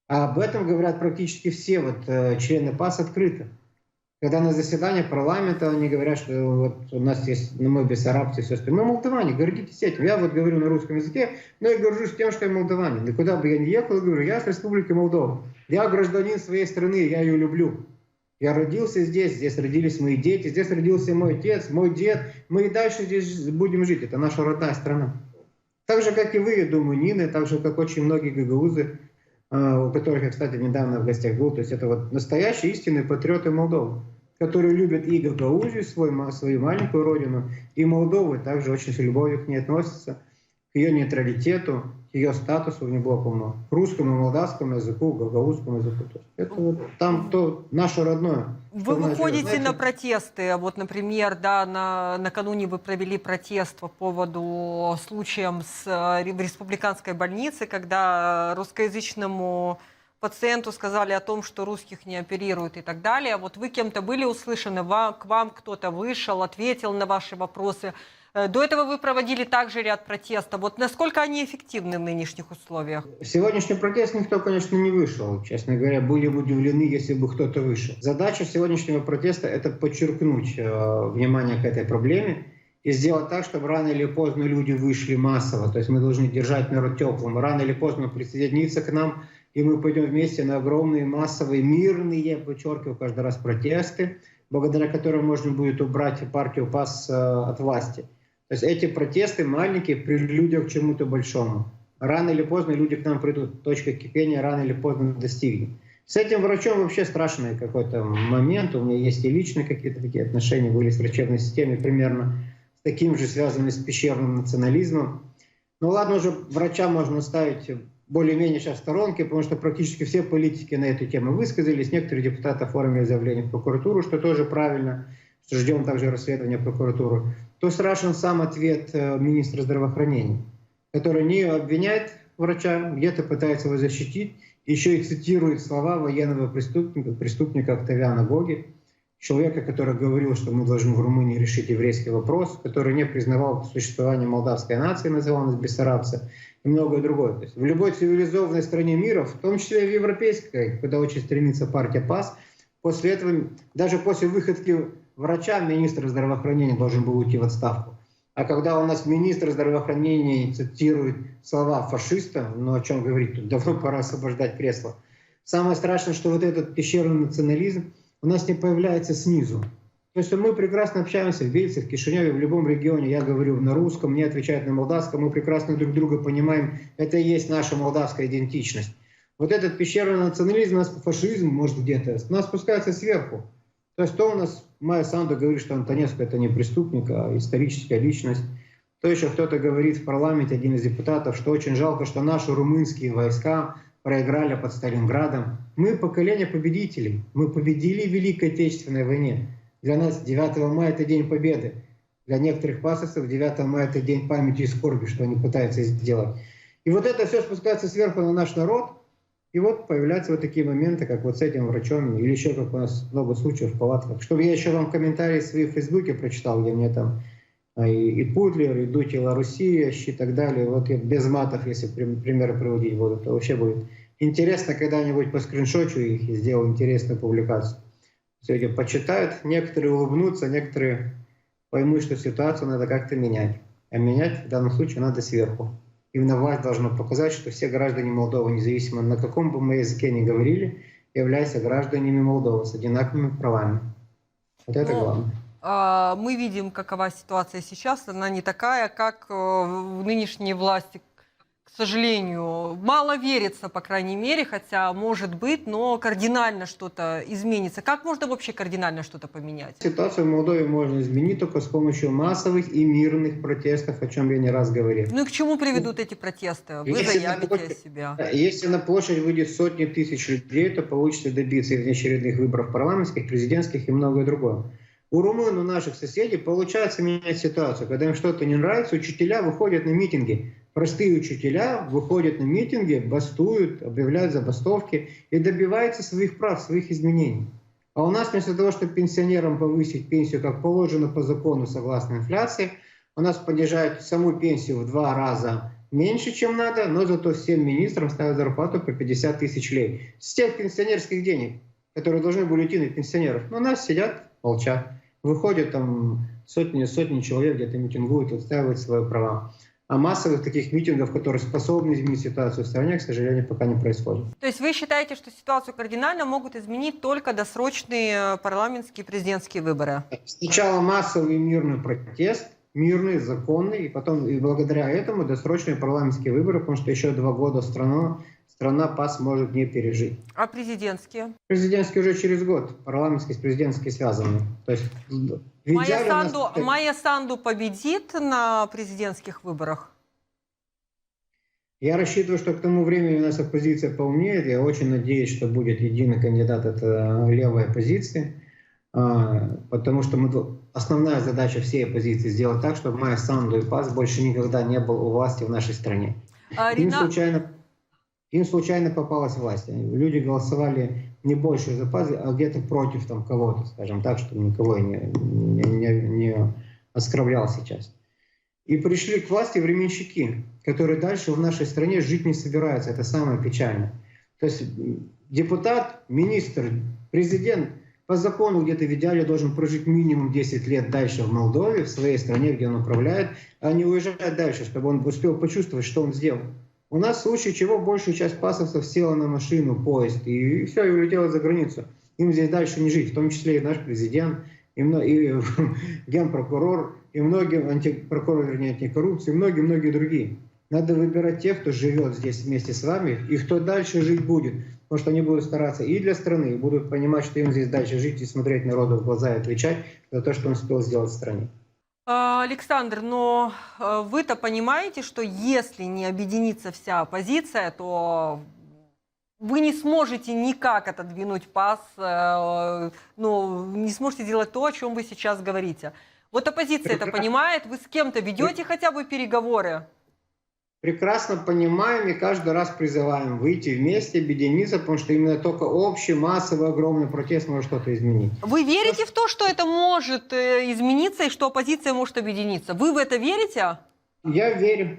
Speaker 1: А об этом говорят практически все члены ПАС открыто. Когда на заседании парламента они говорят, что вот у нас есть, мы бессарабцы и все остальное. Мы молдаване, гордитесь этим. Я вот говорю на русском языке, но я горжусь тем, что я молдаванин. Никуда бы я не ехал, говорю, я с Республики Молдова. Я гражданин своей страны, я ее люблю. Я родился здесь родились мои дети, здесь родился мой отец, мой дед. Мы и дальше здесь будем жить, это наша родная страна. Так же, как и вы, я думаю, Нина, так же, как очень многие гагаузы, у которых я, кстати, недавно в гостях был. То есть это вот настоящие истинные патриоты Молдовы, которые любят и Гагаузию, свою маленькую родину, и Молдову, также очень с любовью к ней относятся, к ее нейтралитету, к ее статусу, у них было полно, к русскому, молдавскому языку, к гагаузскому языку. То есть это вот там то наше родное.
Speaker 2: Вы выходите на протесты, вот, например, да, накануне вы провели протест по поводу случая в республиканской больнице, когда русскоязычному пациенту сказали о том, что русских не оперируют и так далее. Вот вы кем-то были услышаны, к вам кто-то вышел, ответил на ваши вопросы. До этого вы проводили также ряд протестов. Вот насколько они эффективны в нынешних условиях?
Speaker 1: В сегодняшний протест никто, конечно, не вышел. Честно говоря, были бы удивлены, если бы кто-то вышел. Задача сегодняшнего протеста — это подчеркнуть внимание к этой проблеме и сделать так, чтобы рано или поздно люди вышли массово. То есть мы должны держать народ теплым. Рано или поздно присоединиться к нам, и мы пойдем вместе на огромные массовые, мирные, подчеркиваю каждый раз, протесты, благодаря которым можно будет убрать партию ПАС от власти. То есть эти протесты маленькие прелюдия к чему-то большому. Рано или поздно люди к нам придут, точка кипения рано или поздно достигнет. С этим врачом вообще страшный какой-то момент. У меня есть и личные какие-то такие отношения были с врачебной системой, примерно с таким же, связанным с пещерным национализмом. Ну ладно, уже врача можно ставить более-менее сейчас в сторонке, потому что практически все политики на эту тему высказались. Некоторые депутаты оформили заявление в прокуратуру, что тоже правильно, что ждем также расследования прокуратуры. То страшен сам ответ министра здравоохранения, который не обвиняет врача, где-то пытается его защитить, еще и цитирует слова военного преступника Октавиана Гоги, человека, который говорил, что мы должны в Румынии решить еврейский вопрос, который не признавал существование молдавской нации, называл нас бессарабцы, и многое другое. То есть в любой цивилизованной стране мира, в том числе и в европейской, куда очень стремится партия ПАС, после этого, даже после выходки врача, министр здравоохранения должен был уйти в отставку. А когда у нас министр здравоохранения цитирует слова фашиста, ну о чем говорить, тут давно пора освобождать кресло. Самое страшное, что вот этот пещерный национализм у нас не появляется снизу. То есть мы прекрасно общаемся в Бельце, в Кишиневе, в любом регионе. Я говорю на русском, мне отвечают на молдавском. Мы прекрасно друг друга понимаем. Это и есть наша молдавская идентичность. Вот этот пещерный национализм, фашизм, может где-то, нас спускается сверху. То есть то у нас Майя Санду говорит, что Антонеску — это не преступник, а историческая личность. То еще кто-то говорит в парламенте, один из депутатов, что очень жалко, что наши румынские войска проиграли под Сталинградом. Мы поколение победителей. Мы победили в Великой Отечественной войне. Для нас 9 мая — это День Победы. Для некоторых пасовцев 9 мая — это день памяти и скорби, что они пытаются сделать. И вот это все спускается сверху на наш народ. И вот появляются вот такие моменты, как вот с этим врачом, или еще, как у нас много случаев в палатках. Чтобы я еще вам комментарии свои в Фейсбуке прочитал, где мне там и Путлер, и Дути Ларусия, и так далее. Вот я без матов, если примеры приводить буду, то вообще будет интересно, когда-нибудь по скриншотчу их и сделаю интересную публикацию. Все эти почитают, некоторые улыбнутся, некоторые поймут, что ситуацию надо как-то менять. А менять в данном случае надо сверху. Именно власть должна показать, что все граждане Молдовы, независимо на каком бы мы языке ни говорили, являются гражданами Молдовы с одинаковыми правами. Вот это главное.
Speaker 2: Мы видим, какова ситуация сейчас. Она не такая, как в нынешней власти, К сожалению, мало верится, по крайней мере, хотя может быть, но кардинально что-то изменится. Как можно вообще кардинально что-то поменять?
Speaker 1: Ситуацию в Молдове можно изменить только с помощью массовых и мирных протестов, о чем я не раз говорил.
Speaker 2: Ну и к чему приведут эти протесты? Вы
Speaker 1: Если
Speaker 2: заявите о себя.
Speaker 1: Если на площадь выйдет сотни тысяч людей, то получится добиться и внеочередных выборов парламентских, президентских и многое другое. У румын, у наших соседей получается менять ситуацию. Когда им что-то не нравится, учителя выходят на митинги. Простые учителя выходят на митинги, бастуют, объявляют забастовки и добиваются своих прав, своих изменений. А у нас вместо того, чтобы пенсионерам повысить пенсию, как положено по закону, согласно инфляции, у нас понижают саму пенсию в 2 раза меньше, чем надо, но зато всем министрам ставят зарплату по 50 тысяч лей. С тех пенсионерских денег, которые должны были идти на пенсионеров. Но у нас сидят, молчат. Выходят там сотни человек, где-то митингуют, отстаивают свои права. А массовых таких митингов, которые способны изменить ситуацию в стране, к сожалению, пока не происходит.
Speaker 2: То есть вы считаете, что ситуацию кардинально могут изменить только досрочные парламентские и президентские выборы?
Speaker 1: Сначала массовый мирный протест, мирный, законный, и потом и благодаря этому досрочные парламентские выборы, потому что еще 2 года страна ПАС может не пережить.
Speaker 2: А президентские?
Speaker 1: Президентские уже через год, парламентские с президентские связаны. То есть,
Speaker 2: Майя Санду победит на президентских выборах?
Speaker 1: Я рассчитываю, что к тому времени у нас оппозиция поумнеет. Я очень надеюсь, что будет единый кандидат от левой оппозиции. Потому что основная задача всей оппозиции сделать так, чтобы Майя Санду и ПАС больше никогда не был у власти в нашей стране. Им случайно попалась власть. Люди голосовали не больше за ПАС, а где-то против там кого-то, скажем так, чтобы никого не оскорблял сейчас. И пришли к власти временщики, которые дальше в нашей стране жить не собираются. Это самое печальное. То есть депутат, министр, президент по закону где-то в идеале должен прожить минимум 10 лет дальше в Молдове, в своей стране, где он управляет, а не уезжать дальше, чтобы он успел почувствовать, что он сделал. У нас в случае чего большую часть пасовцев села на машину, поезд, и все, и улетела за границу. Им здесь дальше не жить, в том числе и наш президент, и генпрокурор, и многие антипрокурор, вернее, антикоррупции, и многие другие. Надо выбирать тех, кто живет здесь вместе с вами, и кто дальше жить будет. Потому что они будут стараться и для страны, и будут понимать, что им здесь дальше жить, и смотреть народу в глаза и отвечать за то, что он успел сделать в стране.
Speaker 2: Александр, но вы-то понимаете, что если не объединится вся оппозиция, то вы не сможете никак отодвинуть ПАС, не сможете делать то, о чем вы сейчас говорите. Вот оппозиция это понимает, вы с кем-то ведете хотя бы переговоры?
Speaker 1: Прекрасно понимаем и каждый раз призываем выйти вместе, объединиться, потому что именно только общий, массовый, огромный протест может что-то изменить.
Speaker 2: Вы верите в то, что это может измениться и что оппозиция может объединиться? Вы в это верите?
Speaker 1: Я верю,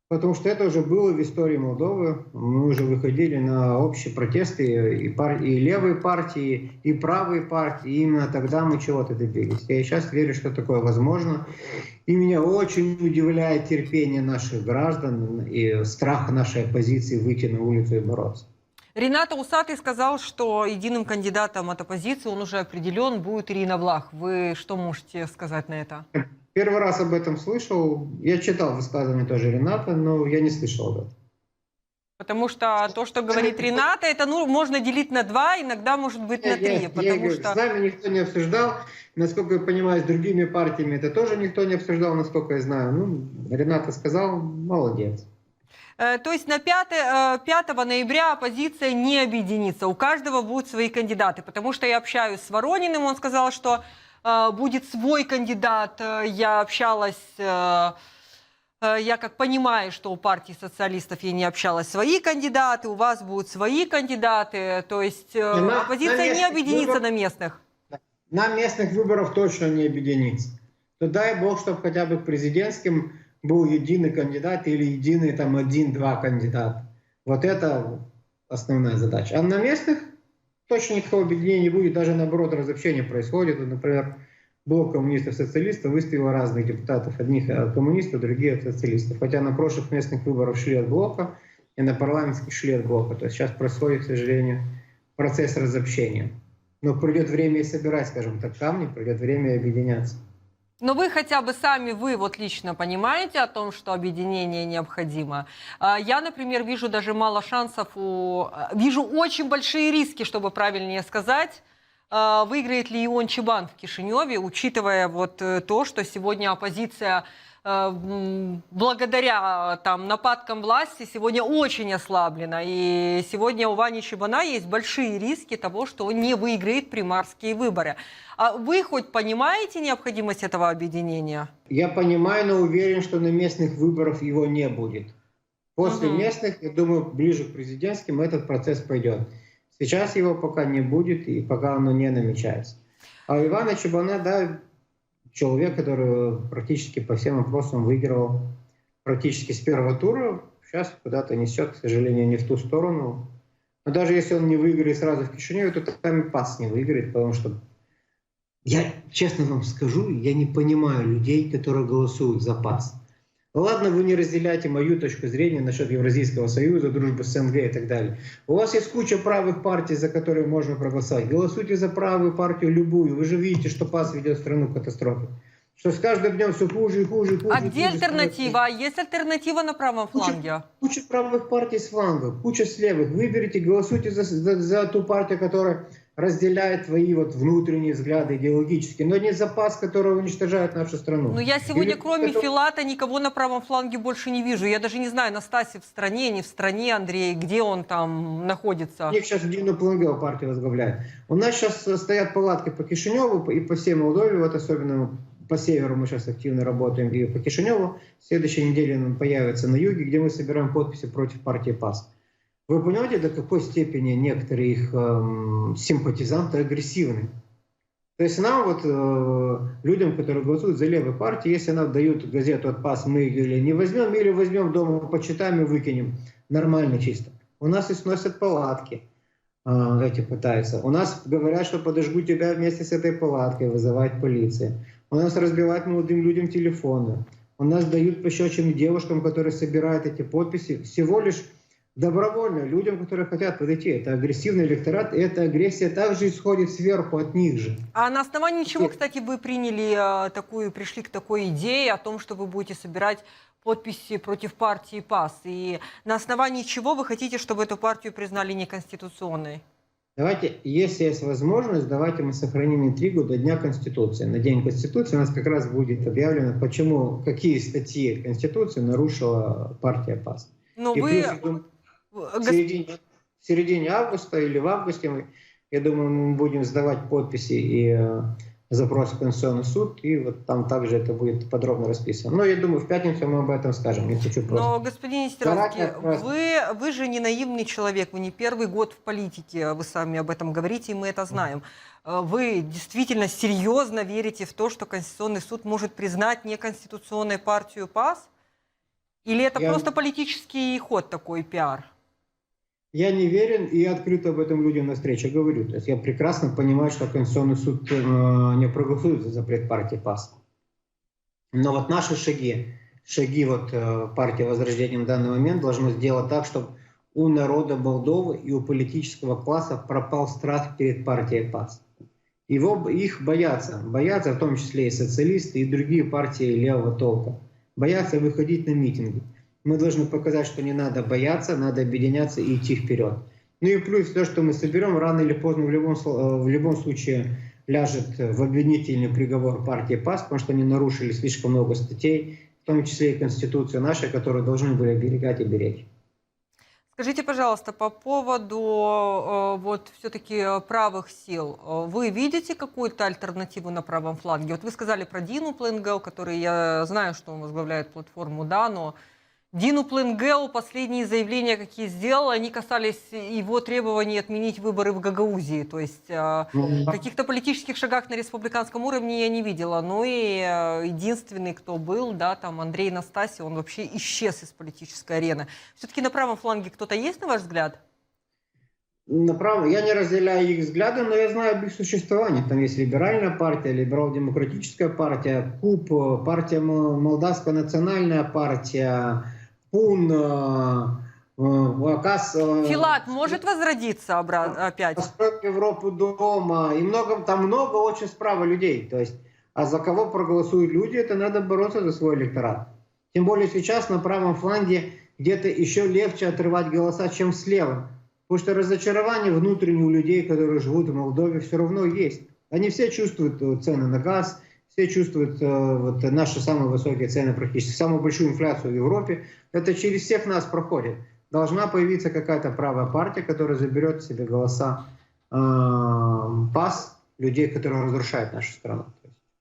Speaker 1: потому что это уже было в истории Молдовы. Мы уже выходили на общие протесты и левые партии, и правые партии. И именно тогда мы чего-то добились. Я сейчас верю, что такое возможно. И меня очень удивляет терпение наших граждан и страх нашей оппозиции выйти на улицу и бороться.
Speaker 2: Ринат Усатый сказал, что единым кандидатом от оппозиции он уже определен, будет Ирина Влах. Вы что можете сказать на это?
Speaker 1: Первый раз об этом слышал. Я читал высказывание тоже Рената, но я не слышал об этом.
Speaker 2: Потому что то, что говорит Рената, это можно делить на 2, иногда может быть на 3.
Speaker 1: С нами никто не обсуждал. Насколько я понимаю, с другими партиями это тоже никто не обсуждал, насколько я знаю. Рената сказал, молодец.
Speaker 2: То есть на 5 ноября оппозиция не объединится. У каждого будут свои кандидаты. Потому что я общаюсь с Ворониным, он сказал, что будет свой кандидат. Я общалась... Я как понимаю, что у партии социалистов я не общалась, свои кандидаты, у вас будут свои кандидаты. То есть оппозиция не объединится на местных.
Speaker 1: На местных выборах точно не объединится. То дай бог, чтобы хотя бы к президентским был единый кандидат или единый там 1-2 кандидата. Вот это основная задача. А на местных точно никакого объединения не будет, даже наоборот разобщение происходит. Например, блок коммунистов-социалистов выставил разных депутатов. Одних от коммунистов, других от социалистов. Хотя на прошлых местных выборах шли от блока, и на парламентских шли от блока. То есть сейчас происходит, к сожалению, процесс разобщения. Но придет время и собирать, скажем так, камни, придет время и объединяться.
Speaker 2: Но вы хотя бы сами, вы вот лично понимаете о том, что объединение необходимо? Я, например, вижу даже мало шансов, вижу очень большие риски, чтобы правильнее сказать, выиграет ли Ион Чебан в Кишиневе, учитывая вот то, что сегодня оппозиция благодаря там нападкам власти сегодня очень ослаблена. И сегодня у Вани Чебана есть большие риски того, что он не выиграет примарские выборы. А вы хоть понимаете необходимость этого объединения?
Speaker 1: Я понимаю, но уверен, что на местных выборах его не будет. После местных, я думаю, ближе к президентским этот процесс пойдет. Сейчас его пока не будет и пока оно не намечается. А у Ивана Чебана, да, человек, который практически по всем вопросам выиграл практически с первого тура, сейчас куда-то несет, к сожалению, не в ту сторону. Но даже если он не выиграет сразу в Кишиневе, то там и ПАС не выиграет, потому что я, честно вам скажу, я не понимаю людей, которые голосуют за ПАС. Ладно, вы не разделяете мою точку зрения насчет Евразийского союза, дружбы с СНГ и так далее. У вас есть куча правых партий, за которые можно проголосовать. Голосуйте за правую партию любую. Вы же видите, что ПАС ведет страну к катастрофе. Что с каждым днем все хуже и хуже и хуже.
Speaker 2: А где альтернатива? Есть альтернатива на правом фланге?
Speaker 1: Куча правых партий с флангов, куча с левых. Выберите, голосуйте за ту партию, которая разделяет твои вот внутренние взгляды идеологические, но не за ПАС, который уничтожает нашу страну.
Speaker 2: Но я сегодня, кроме Филата, никого на правом фланге больше не вижу. Я даже не знаю, Настасьев в стране, не в стране, Андрей, где он там находится.
Speaker 1: У них сейчас Дину Пленгел партия возглавляет. У нас сейчас стоят палатки по Кишиневу и по всей Молдове, вот особенно по северу мы сейчас активно работаем, и по Кишиневу. В следующей неделе он появится на юге, где мы собираем подписи против партии ПАС. Вы понимаете, до какой степени некоторые их симпатизанты агрессивны? То есть нам, вот, людям, которые голосуют за левые партии, если нам дают газету от ПАС, мы или не возьмем, или возьмем дома, почитаем и выкинем. Нормально, чисто. У нас и сносят палатки, эти пытаются. У нас говорят, что подожгу тебя вместе с этой палаткой, вызывает полиция. У нас разбивают молодым людям телефоны. У нас дают пощечины девушкам, которые собирают эти подписи. Всего лишь добровольно людям, которые хотят подойти. Это агрессивный электорат, и эта агрессия также исходит сверху от них же.
Speaker 2: А на основании чего, кстати, вы пришли к такой идее о том, что вы будете собирать подписи против партии ПАС? И на основании чего вы хотите, чтобы эту партию признали неконституционной?
Speaker 1: Давайте, если есть возможность, давайте мы сохраним интригу до Дня Конституции. На День Конституции у нас как раз будет объявлено, какие статьи Конституции нарушила партия ПАС.
Speaker 2: Но
Speaker 1: и
Speaker 2: вы...
Speaker 1: в середине августа или в августе, я думаю, мы будем сдавать подписи и запросы в Конституционный суд, и вот там также это будет подробно расписано. Но я думаю, в пятницу мы об этом скажем. Не хочу просто...
Speaker 2: Но, господин Нестеровский, вы же не наивный человек, вы не первый год в политике, вы сами об этом говорите, и мы это знаем. Вы действительно серьезно верите в то, что Конституционный суд может признать неконституционной партию ПАС? Или это просто политический ход такой, пиар?
Speaker 1: Я не верен и открыто об этом людям на встрече говорю. То есть я прекрасно понимаю, что Конституционный суд не проголосует за запрет партии ПАС. Но вот наши шаги вот партии Возрождения на данный момент должны сделать так, чтобы у народа Молдовы и у политического класса пропал страх перед партией ПАС. Их боятся, в том числе и социалисты, и другие партии левого толка. Боятся выходить на митинги. Мы должны показать, что не надо бояться, надо объединяться и идти вперед. Ну и плюс то, что мы соберем, рано или поздно в любом случае ляжет в обвинительный приговор партии ПАС, потому что они нарушили слишком много статей, в том числе и Конституцию нашу, которую должны были оберегать и беречь.
Speaker 2: Скажите, пожалуйста, по поводу вот все-таки правых сил. Вы видите какую-то альтернативу на правом фланге? Вот вы сказали про Дину Пленгел, который, я знаю, что он возглавляет платформу, да, но Дину Пленгел, последние заявления, какие сделал, они касались его требований отменить выборы в Гагаузии. То есть каких-то политических шагах на республиканском уровне я не видела. Ну и единственный, кто был, да, там Андрей Настасьев, он вообще исчез из политической арены. Все-таки на правом фланге кто-то есть, на ваш взгляд?
Speaker 1: Я не разделяю их взгляды, но я знаю об их существовании. Там есть либеральная партия, либерал-демократическая партия, КУП, партия Молдавская национальная партия, ПУН, АКАС.
Speaker 2: Филат может возродиться опять?
Speaker 1: Европу дома. И там много очень справа людей. То есть А за кого проголосуют люди, это надо бороться за свой электорат. Тем более сейчас на правом фланге где-то еще легче отрывать голоса, чем слева. Потому что разочарование внутреннее у людей, которые живут в Молдове, все равно есть. Они все чувствуют цены на газ, все чувствуют вот, наши самые высокие цены, практически самую большую инфляцию в Европе. Это через всех нас проходит. Должна появиться какая-то правая партия, которая заберет себе голоса ПАС, людей, которые разрушают нашу страну.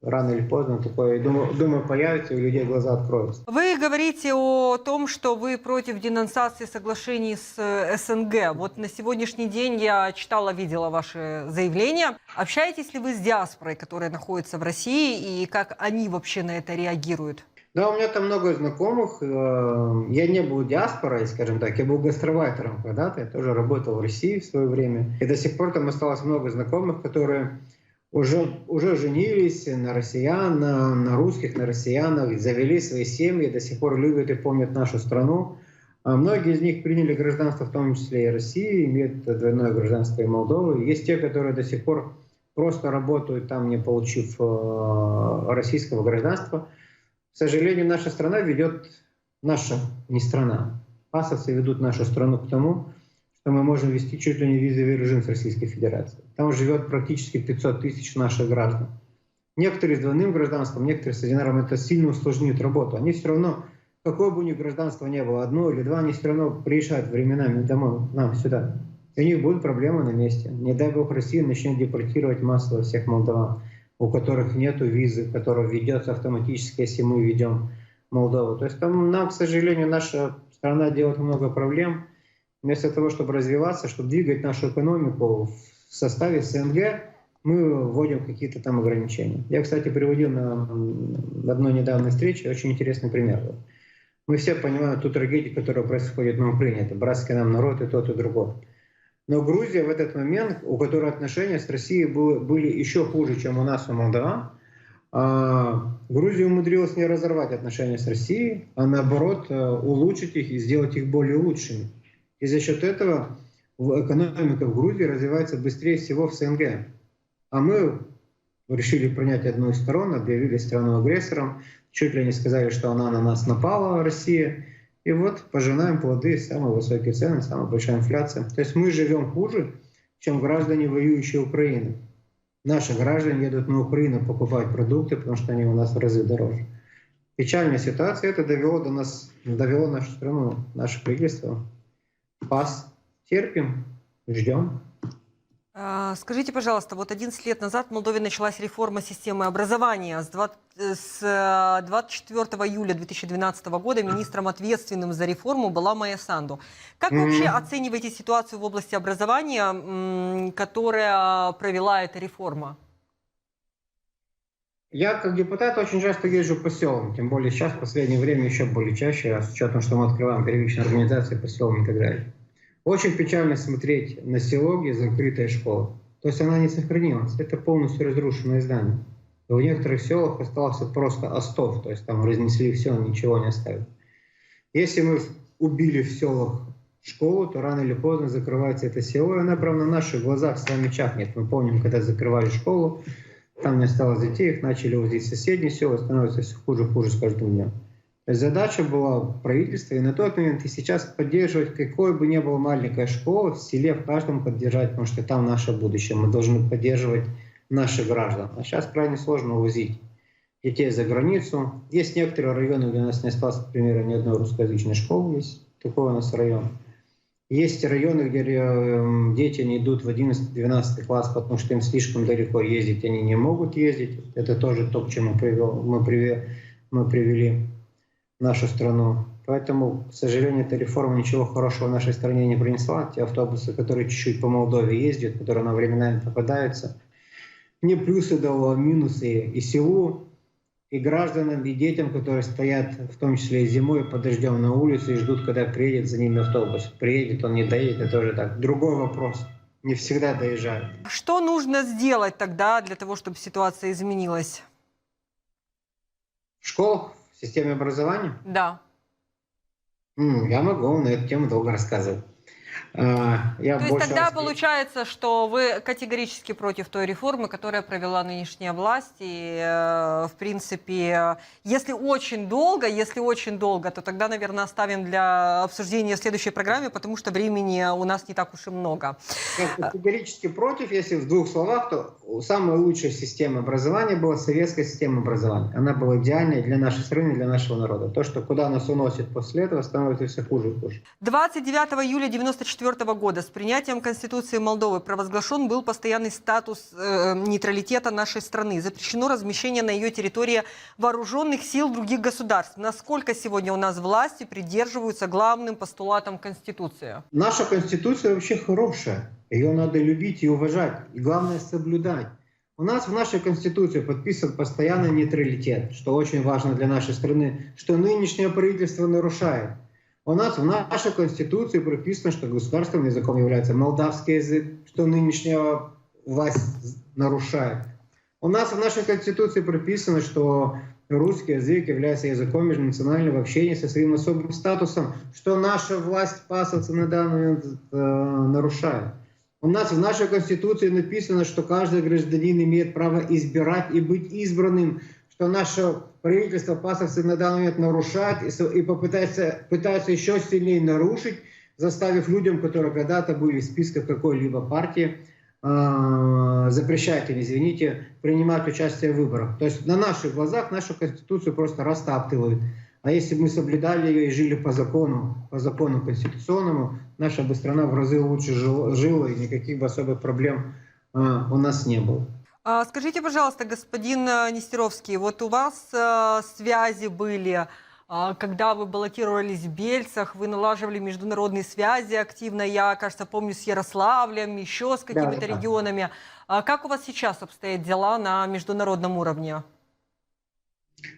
Speaker 1: Рано или поздно такое, думаю, появится, и у людей глаза откроются.
Speaker 2: Вы говорите о том, что вы против денонсации соглашений с СНГ. Вот на сегодняшний день я читала, видела ваши заявления. Общаетесь ли вы с диаспорой, которая находится в России, и как они вообще на это реагируют?
Speaker 1: Да, у меня там много знакомых. Я не был диаспорой, скажем так, я был гастарбайтером когда-то, я тоже работал в России в свое время. И до сих пор там осталось много знакомых, которые уже женились на россиян, на русских, на россиянах, завели свои семьи, до сих пор любят и помнят нашу страну. А многие из них приняли гражданство, в том числе и России, имеют двойное гражданство и Молдовы. Есть те, которые до сих пор просто работают там, не получив российского гражданства. К сожалению, наша страна ведет, не страна, пасовцы ведут нашу страну к тому, что мы можем вести чуть ли не визовый режим с Российской Федерацией. Там живет практически 500 тысяч наших граждан. Некоторые с двойным гражданством, некоторые с одинаром, это сильно усложнит работу. Они все равно, какое бы у них гражданство не было, одно или два, они все равно приезжают временами домой, нам сюда. И у них будут проблемы на месте. Не дай бог Россия начнет депортировать массово всех молдаван, у которых нет визы, которая ведется автоматически, если мы ведем Молдову. То есть там нам, к сожалению, наша страна делает много проблем. Вместо того, чтобы развиваться, чтобы двигать нашу экономику в составе СНГ, мы вводим какие-то там ограничения. Я, кстати, приводил на одной недавней встрече очень интересный пример. Мы все понимаем ту трагедию, которая происходит на Украине. Это братский нам народ и тот, и другой. Но Грузия в этот момент, у которой отношения с Россией были еще хуже, чем у нас у молдаван, Грузия умудрилась не разорвать отношения с Россией, а наоборот улучшить их и сделать их более лучшими. И за счет этого экономика в Грузии развивается быстрее всего в СНГ. А мы решили принять одну из сторон, объявили страну агрессором, чуть ли не сказали, что она на нас напала, Россия. И вот пожинаем плоды, самые высокие цены, самая большая инфляция. То есть мы живем хуже, чем граждане воюющей Украины. Наши граждане едут на Украину покупать продукты, потому что они у нас в разы дороже. Печальная ситуация, это довело нашу страну, наше правительство. ПАС. Терпим, ждем.
Speaker 2: Скажите, пожалуйста, вот 11 лет назад в Молдове началась реформа системы образования. С 24 июля 2012 года министром, ответственным за реформу, была Майя Санду. Как вы вообще оцениваете ситуацию в области образования, которая провела эта реформа?
Speaker 1: Я, как депутат, очень часто езжу по селам, тем более сейчас, в последнее время, еще более чаще, с учетом, что мы открываем первичные организации по селам и так далее. Очень печально смотреть на село, где закрытая школа. То есть она не сохранилась, это полностью разрушенное здание. И в некоторых селах остался просто остов, то есть там разнесли все, ничего не оставили. Если мы убили в селах школу, то рано или поздно закрывается это село, и она прямо на наших глазах с вами чахнет. Мы помним, когда закрывали школу, там не осталось детей, их начали возить в соседние села, становится все хуже и хуже с каждым днем. То есть задача была правительства и на тот момент, и сейчас поддерживать, какой бы ни была маленькая школа, в селе, в каждом поддержать, потому что там наше будущее. Мы должны поддерживать наших граждан. А сейчас крайне сложно увозить детей за границу. Есть некоторые районы, где у нас не осталось, к примеру, ни одной русскоязычной школы. Есть такой у нас район. Есть районы, где дети не идут в 11-12 класс, потому что им слишком далеко ездить, они не могут ездить. Это тоже то, к чему мы привели нашу страну. Поэтому, к сожалению, эта реформа ничего хорошего в нашей стране не принесла. Те автобусы, которые чуть-чуть по Молдове ездят, которые на временами попадаются, не плюсы дало, а минусы и селу, и гражданам, и детям, которые стоят, в том числе и зимой, под дождем на улице и ждут, когда приедет за ними автобус. Приедет, он не доедет, это уже так. Другой вопрос. Не всегда доезжают.
Speaker 2: Что нужно сделать тогда для того, чтобы ситуация изменилась?
Speaker 1: В школах, в системе образования?
Speaker 2: Да.
Speaker 1: Я могу на эту тему долго рассказывать. Я
Speaker 2: То есть
Speaker 1: больше
Speaker 2: тогда
Speaker 1: раз-
Speaker 2: получается, что вы категорически против той реформы, которая провела нынешняя власть. И, в принципе, если очень долго, то тогда, наверное, оставим для обсуждения в следующей программе, потому что времени у нас не так уж и много.
Speaker 1: Я категорически против, если в двух словах, то самая лучшая система образования была советская система образования. Она была идеальной для нашей страны, для нашего народа. То, что куда нас уносит после этого, становится все хуже и хуже.
Speaker 2: 29 июля 1994 года с принятием Конституции Молдовы провозглашен был постоянный статус нейтралитета нашей страны. Запрещено размещение на ее территории вооруженных сил других государств. Насколько сегодня у нас власти придерживаются главным постулатам Конституции?
Speaker 1: Наша Конституция вообще хорошая. Ее надо любить и уважать. И главное соблюдать. У нас в нашей Конституции подписан постоянный нейтралитет, что очень важно для нашей страны, что нынешнее правительство нарушает. У нас в нашей Конституции прописано, что государственным языком является молдавский язык, что нынешняя власть нарушает. У нас в нашей Конституции прописано, что русский язык является языком межнационального общения со своим особым статусом, что наша власть пасовцы на данный момент нарушает. У нас в нашей Конституции написано, что каждый гражданин имеет право избирать и быть избранным, что наше правительство пасовцы на данный момент нарушает и пытается еще сильнее нарушить, заставив людям, которые когда-то были в списках какой-либо партии, запрещать им, извините, принимать участие в выборах. То есть на наших глазах нашу Конституцию просто растаптывают. А если бы мы соблюдали ее и жили по закону конституционному, наша бы страна в разы лучше жила, и никаких бы особых проблем у нас не было.
Speaker 2: Скажите, пожалуйста, господин Нестеровский, вот у вас связи были, когда вы баллотировались в Бельцах, вы налаживали международные связи активно, я, кажется, помню, с Ярославлем, еще с какими-то регионами. Как у вас сейчас обстоят дела на международном уровне?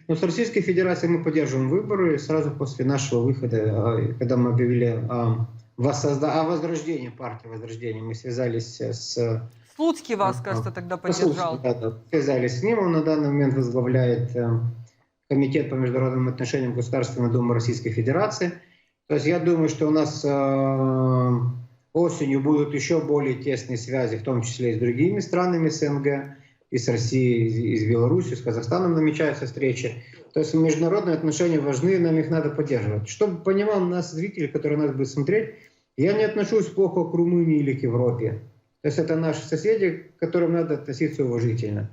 Speaker 1: Ну, с Российской Федерацией мы поддерживаем выборы. Сразу после нашего выхода, когда мы объявили о возрождении, партии Возрождения, мы связались с...
Speaker 2: Слуцкий вас, кажется, тогда поддержал.
Speaker 1: Да, связались с ним. Он на данный момент возглавляет Комитет по международным отношениям Государственной Думы Российской Федерации. То есть я думаю, что у нас осенью будут еще более тесные связи, в том числе и с другими странами СНГ, и с Россией, и с Беларусью, с Казахстаном намечаются встречи. То есть международные отношения важны, нам их надо поддерживать. Чтобы понимал нас зрители, которые нас будут смотреть, я не отношусь плохо к Румынии или к Европе. То есть это наши соседи, к которым надо относиться уважительно.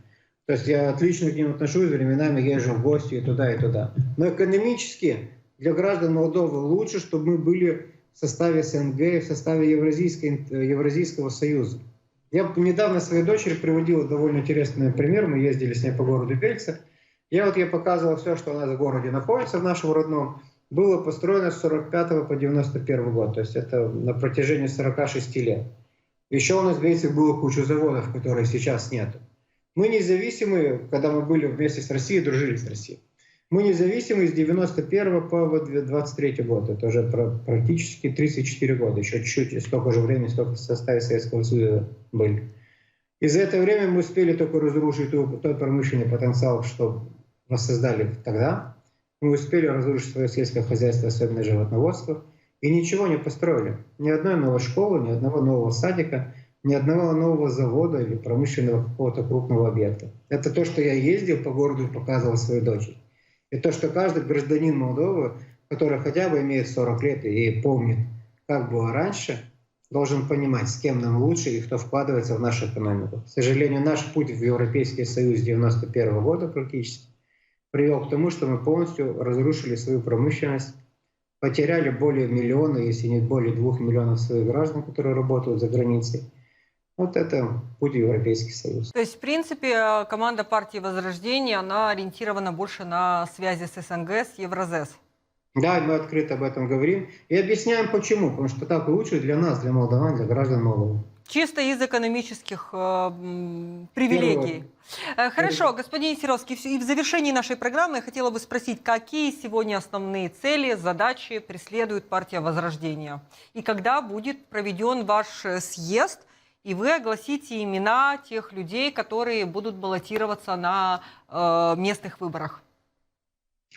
Speaker 1: То есть я отлично к ним отношусь, временами езжу в гости и туда, и туда. Но экономически для граждан Молдовы лучше, чтобы мы были в составе СНГ, в составе Евразийского союза. Я недавно своей дочери приводил довольно интересный пример. Мы ездили с ней по городу Бельцы. Я показывал все, что у нас в городе находится, в нашем родном. Было построено с 45 по 91 год. То есть это на протяжении 46 лет. Еще у нас в Бельцах было куча заводов, которые сейчас нет. Мы независимы, когда мы были вместе с Россией, дружили с Россией. Мы независимы с 91 по 23 год. Это уже практически 34 года. Еще чуть-чуть, столько же времени, столько в составе Советского Союза были. И за это время мы успели только разрушить тот промышленный потенциал, что воссоздали тогда. Мы успели разрушить свое сельское хозяйство, особенно животноводство. И ничего не построили. Ни одной новой школы, ни одного нового садика, ни одного нового завода или промышленного какого-то крупного объекта. Это то, что я ездил по городу и показывал своей дочери. И то, что каждый гражданин Молдовы, который хотя бы имеет 40 лет и помнит, как было раньше, должен понимать, с кем нам лучше и кто вкладывается в нашу экономику. К сожалению, наш путь в Европейский Союз 91 года практически привел к тому, что мы полностью разрушили свою промышленность, потеряли более миллиона, если не более 2 миллионов своих граждан, которые работают за границей. Вот это путь в Европейский Союз.
Speaker 2: То есть, в принципе, команда партии Возрождения, она ориентирована больше на связи с СНГ, с Евразес.
Speaker 1: Да, мы открыто об этом говорим и объясняем почему. Потому что так лучше для нас, для молдаван, для граждан Молдовы.
Speaker 2: Чисто из экономических привилегий. Хорошо, господин Нестеровский, и в завершении нашей программы я хотела бы спросить, какие сегодня основные цели, задачи преследует партия Возрождения? И когда будет проведен ваш съезд, и вы огласите имена тех людей, которые будут баллотироваться на местных выборах?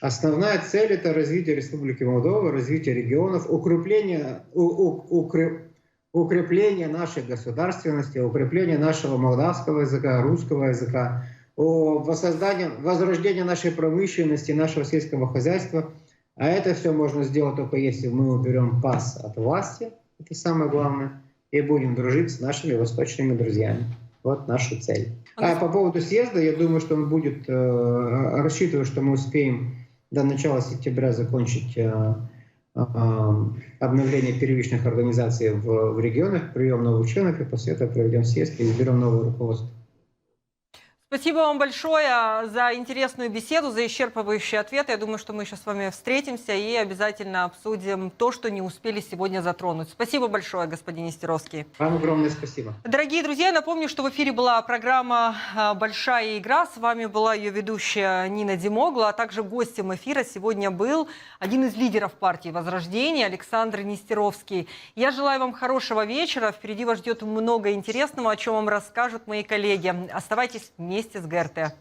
Speaker 1: Основная цель – это развитие Республики Молдова, развитие регионов, укрепления нашей государственности, укрепления нашего молдавского языка, русского языка, о воссоздании, возрождении нашей промышленности, нашего сельского хозяйства. А это все можно сделать только если мы уберем пас от власти, это самое главное, и будем дружить с нашими восточными друзьями. Вот наша цель. А по поводу съезда, я думаю, что он будет, рассчитываю, что мы успеем до начала сентября закончить обновление первичных организаций в регионах, прием новых членов, и после этого проведем съезд и изберем новое руководство.
Speaker 2: Спасибо вам большое за интересную беседу, за исчерпывающий ответ. Я думаю, что мы еще с вами встретимся и обязательно обсудим то, что не успели сегодня затронуть. Спасибо большое, господин Нестеровский.
Speaker 1: Вам огромное спасибо.
Speaker 2: Дорогие друзья, напомню, что в эфире была программа «Большая игра». С вами была ее ведущая Нина Демогла, а также гостем эфира сегодня был один из лидеров партии «Возрождение» Александр Нестеровский. Я желаю вам хорошего вечера. Впереди вас ждет много интересного, о чем вам расскажут мои коллеги. Оставайтесь вместе с ГРТ.